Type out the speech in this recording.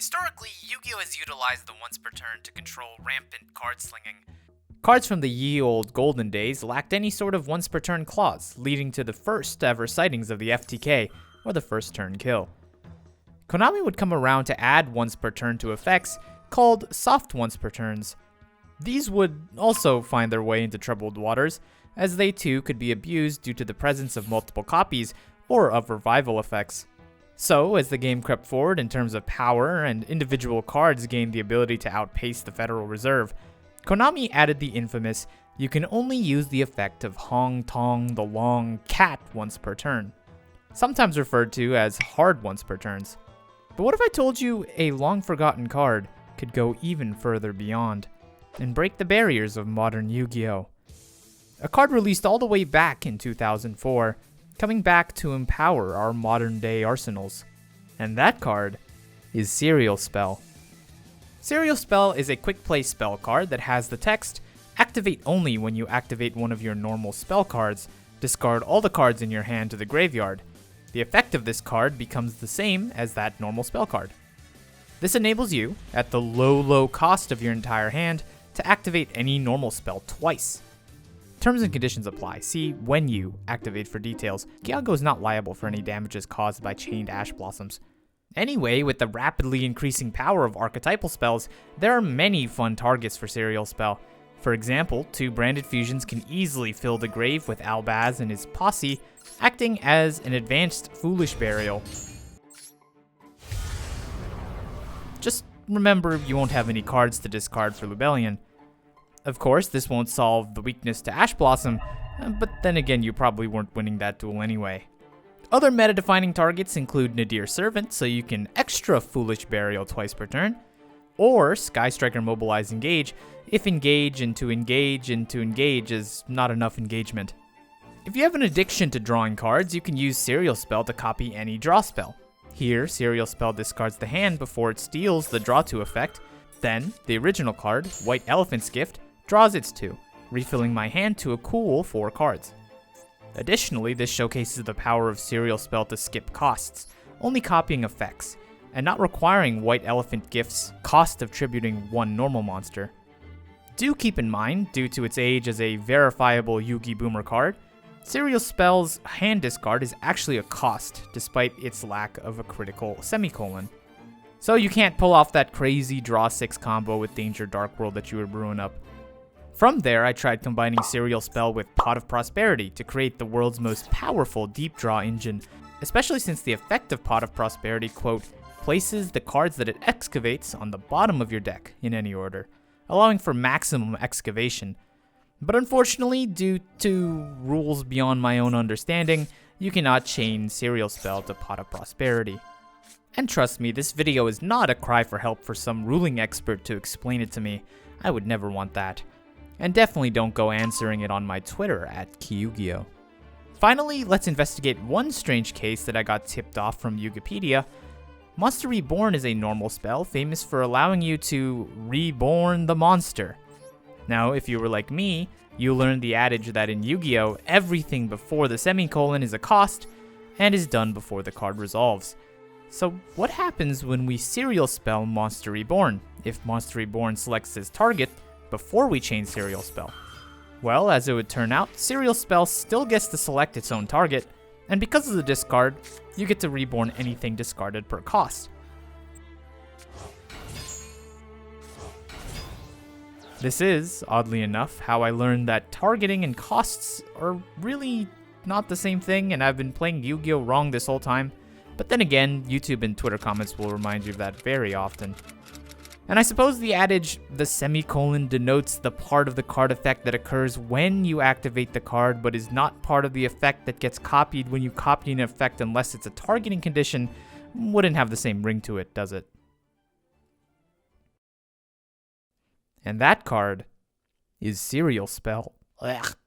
Historically, Yu-Gi-Oh! Has utilized the once per turn to control rampant card slinging. Cards from the ye olde golden days lacked any sort of once per turn clause, leading to the first ever sightings of the FTK, or the first turn kill. Konami would come around to add once per turn to effects called soft once per turns. These would also find their way into troubled waters, as they too could be abused due to the presence of multiple copies or of revival effects. So, as the game crept forward in terms of power and individual cards gained the ability to outpace the Federal Reserve, Konami added the infamous, you can only use the effect of Hong Tong the Long Cat once per turn, sometimes referred to as hard once per turns. But what if I told you a long forgotten card could go even further beyond and break the barriers of modern Yu-Gi-Oh! A card released all the way back in 2004, coming back to empower our modern day arsenals. And that card is Serial Spell. Serial Spell is a quick play spell card that has the text, activate only when you activate one of your normal spell cards, discard all the cards in your hand to the graveyard. The effect of this card becomes the same as that normal spell card. This enables you, at the low cost of your entire hand, to activate any normal spell twice. Terms and conditions apply. See when you activate for details. Gyago is not liable for any damages caused by chained ash blossoms. Anyway, with the rapidly increasing power of archetypal spells, there are many fun targets for Serial Spell. For example, 2 branded fusions can easily fill the grave with Albaz and his posse, acting as an advanced Foolish Burial. Just remember you won't have any cards to discard for Lubellion. Of course, this won't solve the weakness to Ash Blossom, but then again you probably weren't winning that duel anyway. Other meta-defining targets include Nadir Servant, so you can extra Foolish Burial twice per turn, or Sky Striker Mobilize Engage, if engage into engage into engage is not enough engagement. If you have an addiction to drawing cards, you can use Serial Spell to copy any draw spell. Here, Serial Spell discards the hand before it steals the draw 2 effect, then the original card, White Elephant's Gift, draws its 2, refilling my hand to a cool 4 cards. Additionally, this showcases the power of Serial Spell to skip costs, only copying effects, and not requiring White Elephant Gift's cost of tributing 1 normal monster. Do keep in mind, due to its age as a verifiable Yugi Boomer card, Serial Spell's hand discard is actually a cost, despite its lack of a critical semicolon. So you can't pull off that crazy draw 6 combo with Danger Dark World that you were brewing up. From there, I tried combining Serial Spell with Pot of Prosperity to create the world's most powerful deep draw engine, especially since the effect of Pot of Prosperity, quote, places the cards that it excavates on the bottom of your deck in any order, allowing for maximum excavation. But unfortunately, due to rules beyond my own understanding, you cannot chain Serial Spell to Pot of Prosperity. And trust me, this video is not a cry for help for some ruling expert to explain it to me. I would never want that. And definitely don't go answering it on my Twitter @Kyugio. Finally, let's investigate one strange case that I got tipped off from Wikipedia. Monster Reborn is a normal spell famous for allowing you to reborn the monster. Now, if you were like me, you learned the adage that in Yu-Gi-Oh! Everything before the semicolon is a cost, and is done before the card resolves. So what happens when we Serial Spell Monster Reborn, if Monster Reborn selects its target before we chain Serial Spell? Well, as it would turn out, Serial Spell still gets to select its own target, and because of the discard, you get to reborn anything discarded per cost. This is, oddly enough, how I learned that targeting and costs are really not the same thing, and I've been playing Yu-Gi-Oh! Wrong this whole time. But then again, YouTube and Twitter comments will remind you of that very often. And I suppose the adage, the semicolon denotes the part of the card effect that occurs when you activate the card, but is not part of the effect that gets copied when you copy an effect unless it's a targeting condition, wouldn't have the same ring to it, does it? And that card is Serial Spell. Ugh.